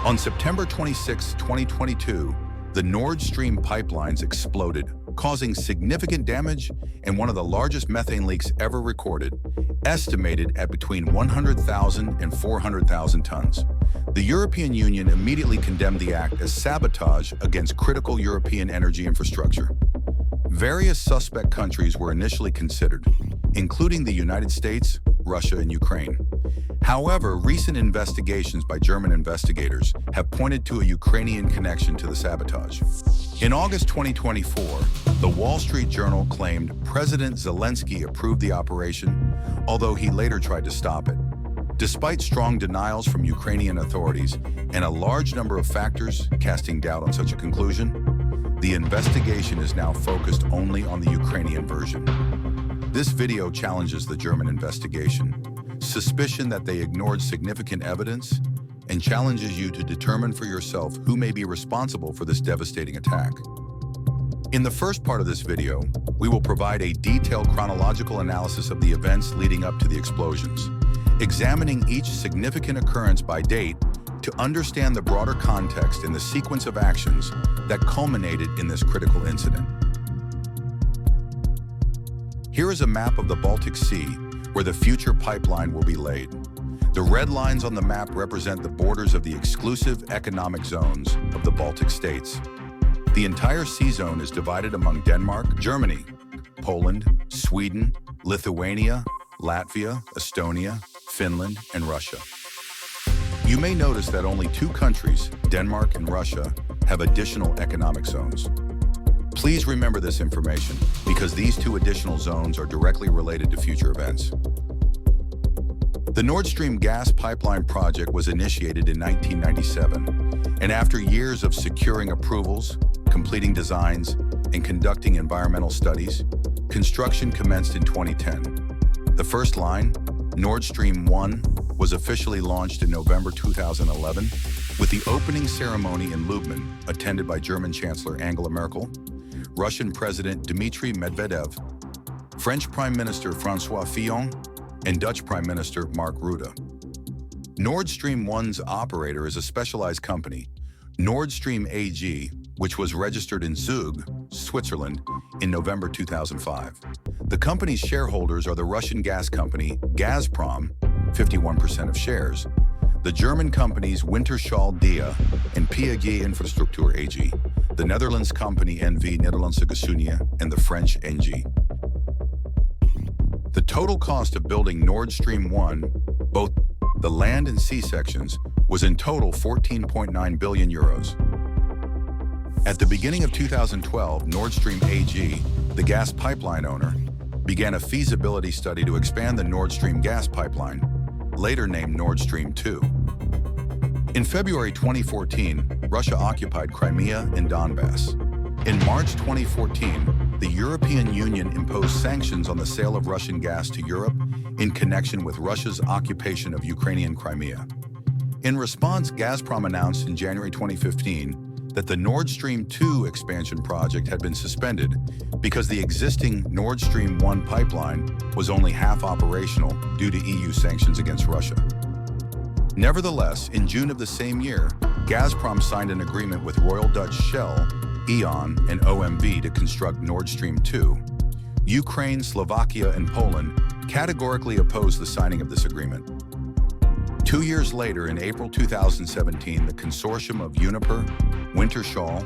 On September 26, 2022, the Nord Stream pipelines exploded, causing significant damage and one of the largest methane leaks ever recorded, estimated at between 100,000 and 400,000 tons. The European Union immediately condemned the act as sabotage against critical European energy infrastructure. Various suspect countries were initially considered, including the United States, Russia, and Ukraine. However, recent investigations by German investigators have pointed to a Ukrainian connection to the sabotage. In August 2024, the Wall Street Journal claimed President Zelensky approved the operation, although he later tried to stop it. Despite strong denials from Ukrainian authorities and a large number of factors casting doubt on such a conclusion, the investigation is now focused only on the Ukrainian version. This video challenges the German investigation, suspicion that they ignored significant evidence, and challenges you to determine for yourself who may be responsible for this devastating attack. In the first part of this video, we will provide a detailed chronological analysis of the events leading up to the explosions, examining each significant occurrence by date to understand the broader context and the sequence of actions that culminated in this critical incident. Here is a map of the Baltic Sea, where the future pipeline will be laid. The red lines on the map represent the borders of the exclusive economic zones of the Baltic states. The entire sea zone is divided among Denmark, Germany, Poland, Sweden, Lithuania, Latvia, Estonia, Finland, and Russia. You may notice that only two countries, Denmark and Russia, have additional economic zones. Please remember this information because these two additional zones are directly related to future events. The Nord Stream gas pipeline project was initiated in 1997, and after years of securing approvals, completing designs, and conducting environmental studies, construction commenced in 2010. The first line, Nord Stream 1, was officially launched in November 2011 with the opening ceremony in Lubmin, attended by German Chancellor Angela Merkel, Russian President Dmitry Medvedev, French Prime Minister François Fillon, and Dutch Prime Minister Mark Rutte. Nord Stream 1's operator is a specialized company, Nord Stream AG, which was registered in Zug, Switzerland, in November 2005. The company's shareholders are the Russian gas company Gazprom, 51% of shares, the German companies Wintershall Dea and PAG Infrastructure AG, the Netherlands company NV Nederlandse Gasunie, and the French NG. The total cost of building Nord Stream 1, both the land and sea sections, was in total 14.9 billion euros. At the beginning of 2012, Nord Stream AG, the gas pipeline owner, began a feasibility study to expand the Nord Stream gas pipeline, later named Nord Stream 2. In February 2014, Russia occupied Crimea and Donbass. In March 2014, the European Union imposed sanctions on the sale of Russian gas to Europe in connection with Russia's occupation of Ukrainian Crimea. In response, Gazprom announced in January 2015 that the Nord Stream 2 expansion project had been suspended because the existing Nord Stream 1 pipeline was only half operational due to EU sanctions against Russia. Nevertheless, in June of the same year, Gazprom signed an agreement with Royal Dutch Shell, E.ON, and OMV to construct Nord Stream 2. Ukraine, Slovakia, and Poland categorically opposed the signing of this agreement. 2 years later, in April 2017, the consortium of Uniper, Wintershall,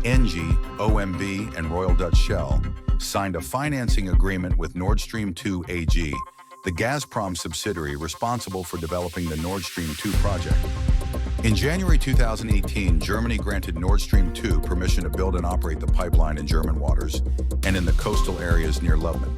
ENGIE, OMV, and Royal Dutch Shell signed a financing agreement with Nord Stream 2 AG, the Gazprom subsidiary responsible for developing the Nord Stream 2 project. In January 2018, Germany granted Nord Stream 2 permission to build and operate the pipeline in German waters and in the coastal areas near Lubmin.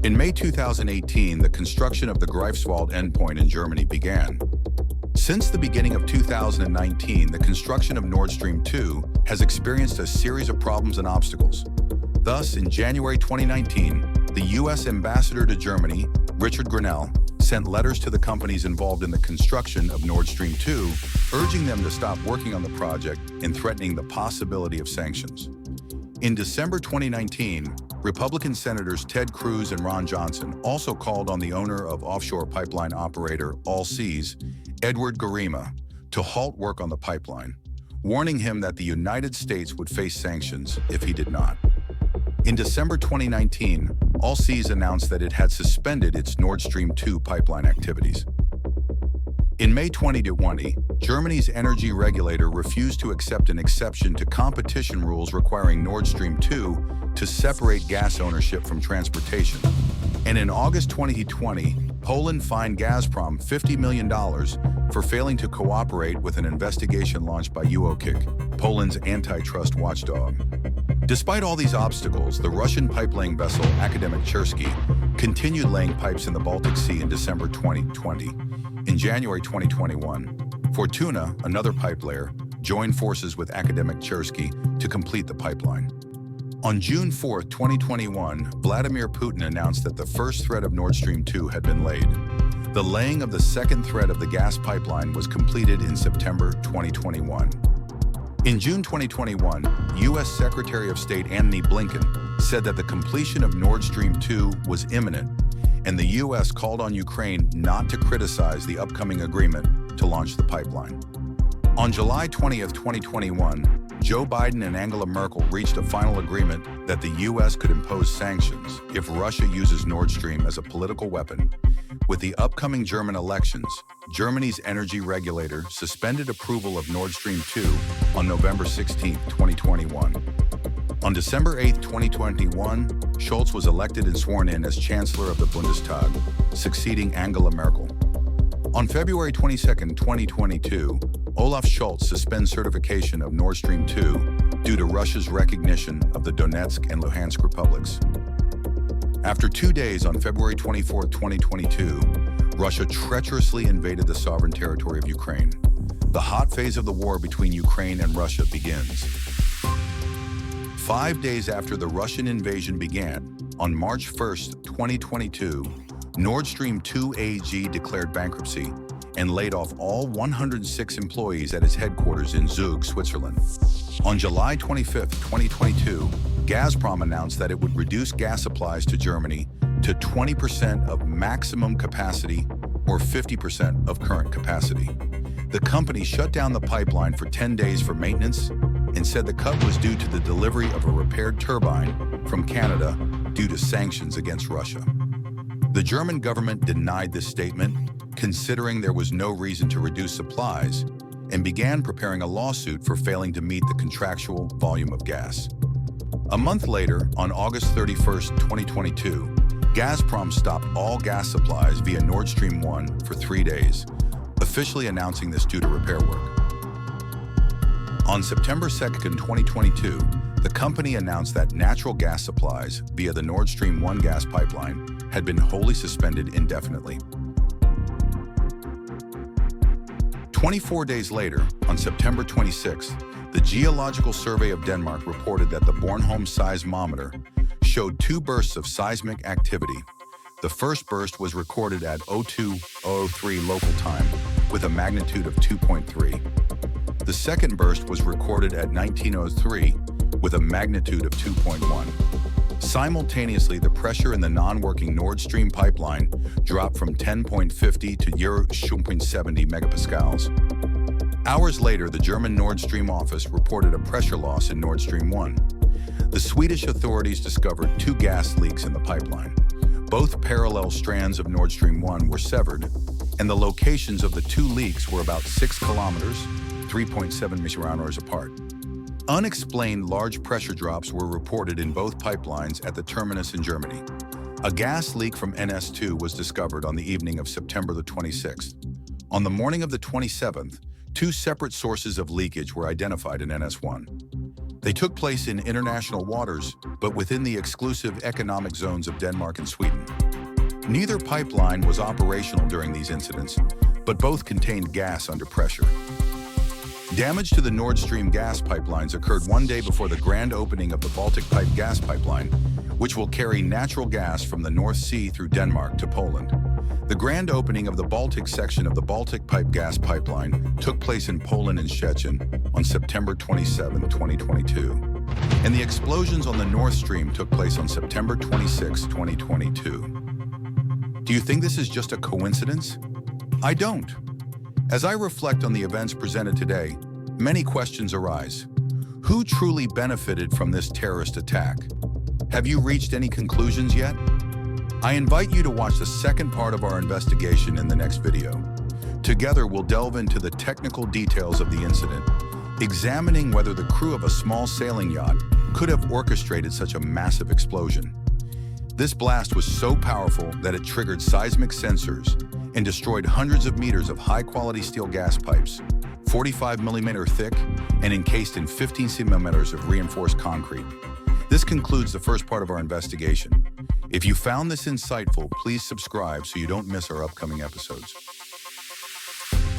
In May 2018, the construction of the Greifswald endpoint in Germany began. Since the beginning of 2019, the construction of Nord Stream 2 has experienced a series of problems and obstacles. Thus, in January 2019, the U.S. ambassador to Germany, Richard Grenell, sent letters to the companies involved in the construction of Nord Stream 2, urging them to stop working on the project and threatening the possibility of sanctions. In December 2019, Republican Senators Ted Cruz and Ron Johnson also called on the owner of offshore pipeline operator Allseas, Edward Garima, to halt work on the pipeline, warning him that the United States would face sanctions if he did not. In December 2019, Allseas announced that it had suspended its Nord Stream 2 pipeline activities. In May 2020, Germany's energy regulator refused to accept an exception to competition rules requiring Nord Stream 2 to separate gas ownership from transportation. And in August 2020, Poland fined Gazprom $50 million for failing to cooperate with an investigation launched by UOKiK, Poland's antitrust watchdog. Despite all these obstacles, the Russian pipelaying vessel Akademik Chersky continued laying pipes in the Baltic Sea in December 2020. In January 2021, Fortuna, another pipe layer, joined forces with Akademik Chersky to complete the pipeline. On June 4, 2021, Vladimir Putin announced that the first thread of Nord Stream 2 had been laid. The laying of the second thread of the gas pipeline was completed in September 2021. In June 2021, U.S. Secretary of State Antony Blinken said that the completion of Nord Stream 2 was imminent, and the U.S. called on Ukraine not to criticize the upcoming agreement to launch the pipeline. On July 20, 2021, Joe Biden and Angela Merkel reached a final agreement that the U.S. could impose sanctions if Russia uses Nord Stream as a political weapon. With the upcoming German elections, Germany's energy regulator suspended approval of Nord Stream 2 on November 16, 2021. On December 8, 2021, Scholz was elected and sworn in as Chancellor of the Bundestag, succeeding Angela Merkel. On February 22, 2022, Olaf Scholz suspends certification of Nord Stream 2 due to Russia's recognition of the Donetsk and Luhansk republics. After 2 days on February 24, 2022, Russia treacherously invaded the sovereign territory of Ukraine. The hot phase of the war between Ukraine and Russia begins. 5 days after the Russian invasion began, on March 1, 2022, Nord Stream 2 AG declared bankruptcy and laid off all 106 employees at its headquarters in Zug, Switzerland. On July 25, 2022, Gazprom announced that it would reduce gas supplies to Germany to 20% of maximum capacity or 50% of current capacity. The company shut down the pipeline for 10 days for maintenance and said the cut was due to the delivery of a repaired turbine from Canada due to sanctions against Russia. The German government denied this statement, considering there was no reason to reduce supplies, and began preparing a lawsuit for failing to meet the contractual volume of gas. A month later, on August 31, 2022, Gazprom stopped all gas supplies via Nord Stream 1 for 3 days, officially announcing this due to repair work. On September 2, 2022, the company announced that natural gas supplies via the Nord Stream 1 gas pipeline had been wholly suspended indefinitely. 24 days later, on September 26th, the Geological Survey of Denmark reported that the Bornholm seismometer showed 2 bursts of seismic activity. The first burst was recorded at 02:03 local time with a magnitude of 2.3. The second burst was recorded at 19:03 with a magnitude of 2.1. Simultaneously, the pressure in the non-working Nord Stream pipeline dropped from 10.50 to 0.70 megapascals. Hours later, the German Nord Stream office reported a pressure loss in Nord Stream 1. The Swedish authorities discovered 2 gas leaks in the pipeline. Both parallel strands of Nord Stream 1 were severed, and the locations of the 2 leaks were about 6 kilometers, 3.7 miles apart. Unexplained large pressure drops were reported in both pipelines at the terminus in Germany. A gas leak from NS2 was discovered on the evening of September the 26th. On the morning of the 27th, 2 separate sources of leakage were identified in NS1. They took place in international waters, but within the exclusive economic zones of Denmark and Sweden. Neither pipeline was operational during these incidents, but both contained gas under pressure. Damage to the Nord Stream gas pipelines occurred 1 day before the grand opening of the Baltic Pipe gas pipeline, which will carry natural gas from the North Sea through Denmark to Poland. The grand opening of the Baltic section of the Baltic Pipe gas pipeline took place in Poland and Szczecin on September 27, 2022. And the explosions on the North Stream took place on September 26, 2022. Do you think this is just a coincidence? I don't. As I reflect on the events presented today, many questions arise. Who truly benefited from this terrorist attack? Have you reached any conclusions yet? I invite you to watch the second part of our investigation in the next video. Together, we'll delve into the technical details of the incident, examining whether the crew of a small sailing yacht could have orchestrated such a massive explosion. This blast was so powerful that it triggered seismic sensors and destroyed hundreds of meters of high-quality steel gas pipes, 45mm thick and encased in 15 centimeters of reinforced concrete. This concludes the first part of our investigation. If you found this insightful, please subscribe so you don't miss our upcoming episodes.